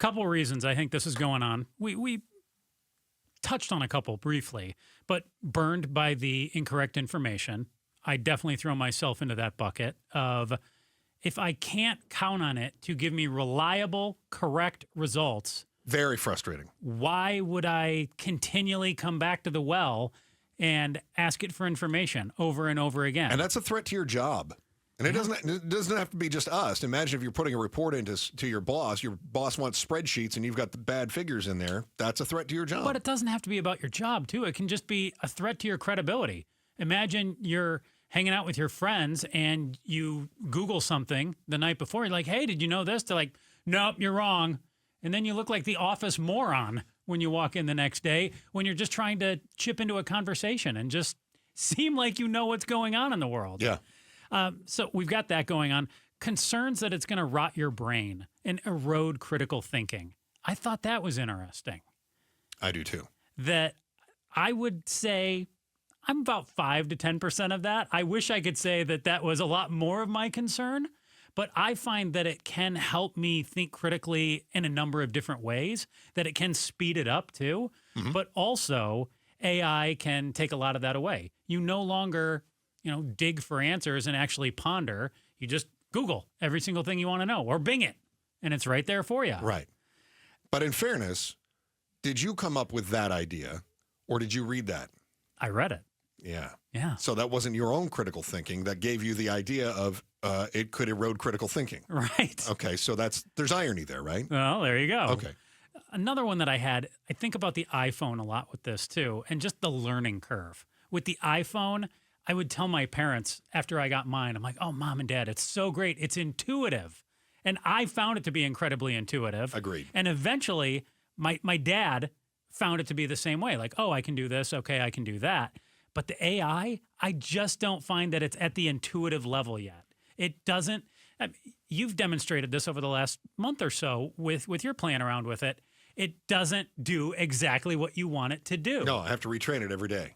couple reasons I think this is going on. We touched on a couple briefly, but burned by the incorrect information. I definitely throw myself into that bucket of if I can't count on it to give me reliable, correct results. Very frustrating. Why would I continually come back to the well and ask it for information over and over again? And that's a threat to your job. And it doesn't have to be just us. Imagine if you're putting a report into to your boss wants spreadsheets and you've got the bad figures in there. That's a threat to your job. But it doesn't have to be about your job, too. It can just be a threat to your credibility. Imagine you're hanging out with your friends and you Google something the night before. You're like, hey, did you know this? They're like, nope, you're wrong. And then you look like the office moron when you walk in the next day when you're just trying to chip into a conversation and just seem like you know what's going on in the world. Yeah. So we've got that going on. Concerns that it's going to rot your brain and erode critical thinking. I thought that was interesting. I do too. That I would say I'm about 5 to 10% of that. I wish I could say that that was a lot more of my concern, but I find that it can help me think critically in a number of different ways, that it can speed it up too, but also AI can take a lot of that away. You no longer dig for answers and actually ponder. You just Google every single thing you want to know or Bing it, and it's right there for you. Right. But in fairness, did you come up with that idea or did you read that? I read it. Yeah. Yeah. So that wasn't your own critical thinking that gave you the idea of it could erode critical thinking. Right. Okay. So there's irony there, right? Well, there you go. Okay. Another one that I had, I think about the iPhone a lot with this too, and just the learning curve. With the iPhone, I would tell my parents after I got mine, I'm like, oh, Mom and Dad, it's so great. It's intuitive. And I found it to be incredibly intuitive. Agreed. And eventually, my dad found it to be the same way. Like, oh, I can do this. Okay, I can do that. But the AI, I just don't find that it's at the intuitive level yet. It doesn't. You've demonstrated this over the last month or so with your playing around with it. It doesn't do exactly what you want it to do. No, I have to retrain it every day.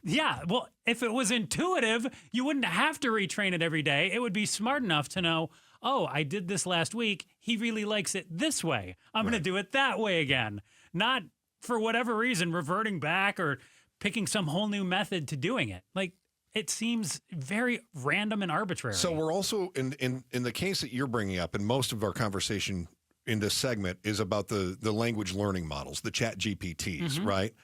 Yeah, well, if it was intuitive, you wouldn't have to retrain it every day. It would be smart enough to know, oh, I did this last week. He really likes it this way. I'm going to do it that way again. Not for whatever reason reverting back or picking some whole new method to doing it. Like, it seems very random and arbitrary. So we're also, in the case that you're bringing up, and most of our conversation in this segment is about the language learning models, the chat GPTs, right?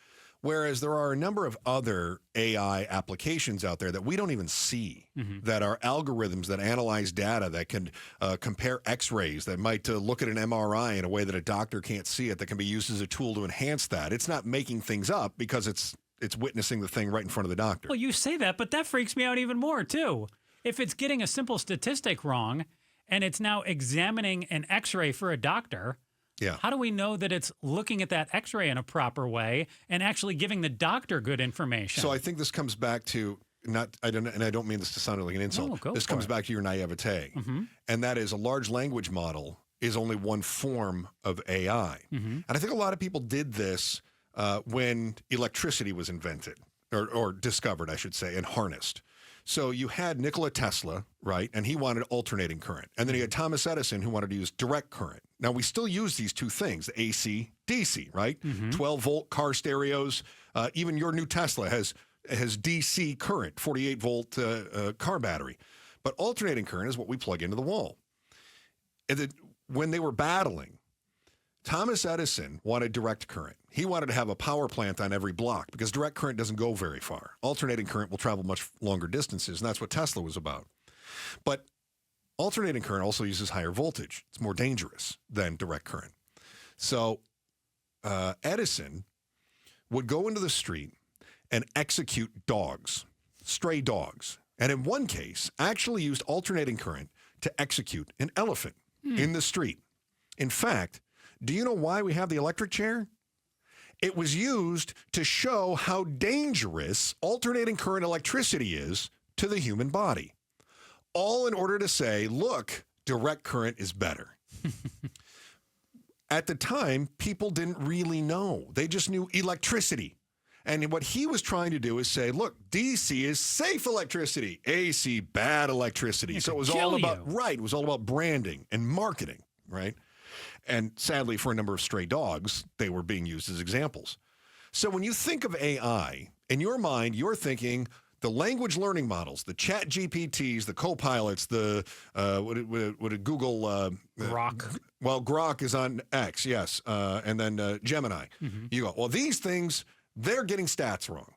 Whereas there are a number of other AI applications out there that we don't even see, that are algorithms that analyze data, that can compare x-rays, that might look at an MRI in a way that a doctor can't see it, that can be used as a tool to enhance that. It's not making things up because it's witnessing the thing right in front of the doctor. Well, you say that, but that freaks me out even more, too. If it's getting a simple statistic wrong and it's now examining an x-ray for a doctor, how do we know that it's looking at that x-ray in a proper way and actually giving the doctor good information? So I think this comes back to, I don't mean this to sound like an insult. This comes back to your naivete. And that is, a large language model is only one form of AI. And I think a lot of people did this when electricity was invented, or discovered, I should say, and harnessed. So you had Nikola Tesla, right? And he wanted alternating current. And then you had Thomas Edison, who wanted to use direct current. Now, we still use these two things, AC, DC, right? 12-volt car stereos. Even your new Tesla has DC current, 48-volt car battery. But alternating current is what we plug into the wall. And when they were battling, Thomas Edison wanted direct current. He wanted to have a power plant on every block because direct current doesn't go very far. Alternating current will travel much longer distances, and that's what Tesla was about. But alternating current also uses higher voltage. It's more dangerous than direct current. So Edison would go into the street and execute dogs, stray dogs, and in one case actually used alternating current to execute an elephant in the street. In fact, do you know why we have the electric chair? It was used to show how dangerous alternating current electricity is to the human body. All in order to say, look, direct current is better. At the time, people didn't really know. They just knew electricity. And what he was trying to do is say, look, DC is safe electricity, AC, bad electricity. So it was all about, it was all about branding and marketing, right? And sadly, for a number of stray dogs, they were being used as examples. So when you think of AI, in your mind, you're thinking the language learning models, the chat GPTs, the co-pilots, the Google... Grok. Well, Grok is on X, yes. And then Gemini. Mm-hmm. You go, well, these things, they're getting stats wrong.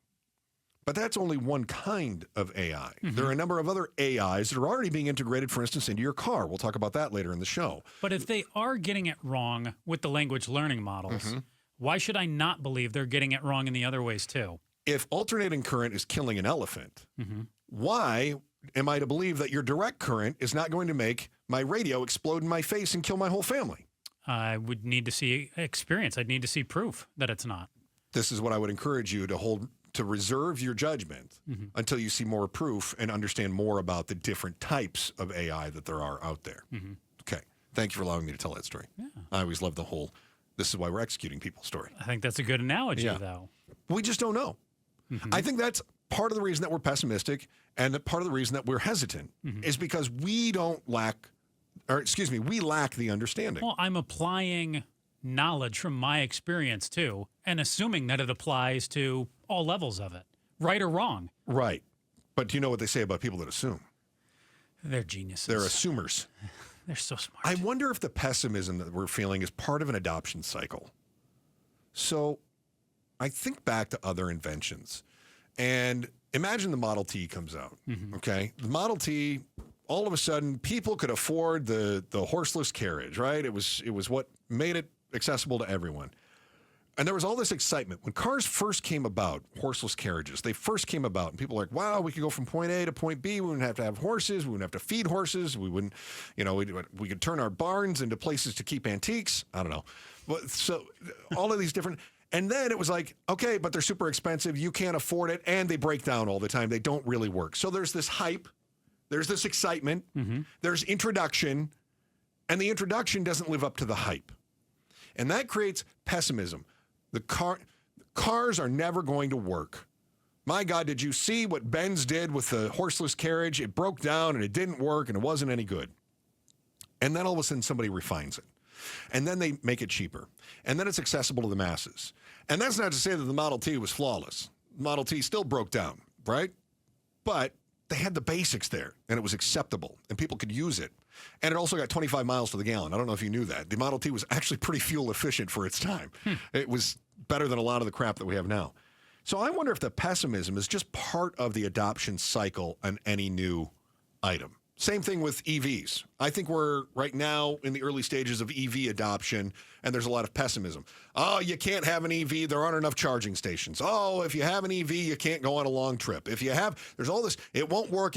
But that's only one kind of AI. Mm-hmm. There are a number of other AIs that are already being integrated, for instance, into your car. We'll talk about that later in the show. But if they are getting it wrong with the language learning models, mm-hmm. why should I not believe they're getting it wrong in the other ways too? If alternating current is killing an elephant, mm-hmm. why am I to believe that your direct current is not going to make my radio explode in my face and kill my whole family? I would need to see experience. I'd need to see proof that it's not. This is what I would encourage you to reserve your judgment mm-hmm. until you see more proof and understand more about the different types of AI that there are out there. Mm-hmm. Okay. Thank you for allowing me to tell that story. Yeah. I always love the whole, this is why we're executing people story. I think that's a good analogy, though. We just don't know. Mm-hmm. I think that's part of the reason that we're pessimistic and part of the reason that we're hesitant mm-hmm. is because we lack the understanding. Well, I'm applying knowledge from my experience too, and assuming that it applies to all levels of it, right or wrong. Right. But do you know what they say about people that assume? They're geniuses. They're assumers. They're so smart. I wonder if the pessimism that we're feeling is part of an adoption cycle. So I think back to other inventions and imagine the Model T comes out, mm-hmm. okay? The Model T, all of a sudden, people could afford the horseless carriage, right? It was what made it accessible to everyone. And there was all this excitement. When cars first came about, horseless carriages, they first came about, and people were like, wow, we could go from point A to point B. We wouldn't have to have horses. We wouldn't have to feed horses. We wouldn't, we could turn our barns into places to keep antiques. I don't know. But so all of these different, and then it was like, okay, but they're super expensive. You can't afford it. And they break down all the time. They don't really work. So there's this hype. There's this excitement. Mm-hmm. There's introduction. And the introduction doesn't live up to the hype. And that creates pessimism. The cars are never going to work. My God, did you see what Benz did with the horseless carriage? It broke down and it didn't work and it wasn't any good. And then all of a sudden somebody refines it. And then they make it cheaper. And then it's accessible to the masses. And that's not to say that the Model T was flawless. The Model T still broke down, right? But they had the basics there and it was acceptable and people could use it. And it also got 25 miles to the gallon. I don't know if you knew that. The Model T was actually pretty fuel efficient for its time. It was better than a lot of the crap that we have now. So I wonder if the pessimism is just part of the adoption cycle on any new item. Same thing with EVs. I think we're right now in the early stages of EV adoption, and there's a lot of pessimism. Oh, you can't have an EV. There aren't enough charging stations. Oh, if you have an EV, you can't go on a long trip. If you have, there's all this, it won't work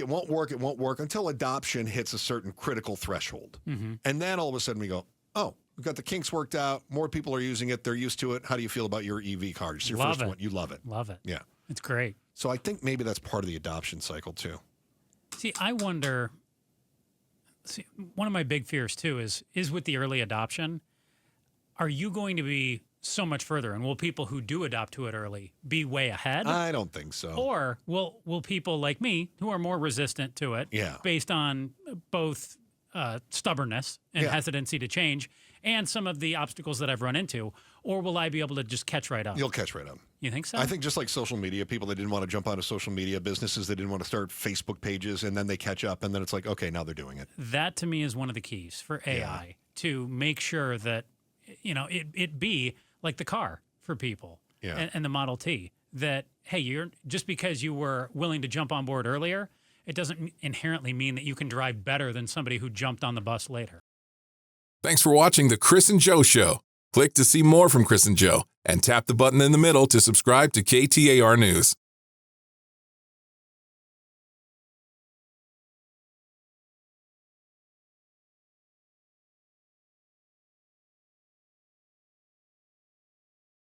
until adoption hits a certain critical threshold. Mm-hmm. And then all of a sudden we go, oh, we've got the kinks worked out. More people are using it. They're used to it. How do you feel about your EV car? It's your first one. You love it. Love it. Yeah. It's great. So I think maybe that's part of the adoption cycle too. See, I wonder... one of my big fears, too, is with the early adoption, are you going to be so much further? And will people who do adopt to it early be way ahead? I don't think so. Or will people like me, who are more resistant to it, based on both stubbornness and hesitancy to change and some of the obstacles that I've run into, or will I be able to just catch right up? You'll catch right up. You think so? I think just like social media, people that didn't want to jump onto social media, businesses that didn't want to start Facebook pages, and then they catch up, and then it's like, okay, now they're doing it. That, to me, is one of the keys for AI, to make sure that, it be like the car for people and the Model T, that, hey, you're just because you were willing to jump on board earlier, it doesn't inherently mean that you can drive better than somebody who jumped on the bus later. Thanks for watching The Chris and Joe Show. Click to see more from Chris and Joe, and tap the button in the middle to subscribe to KTAR News.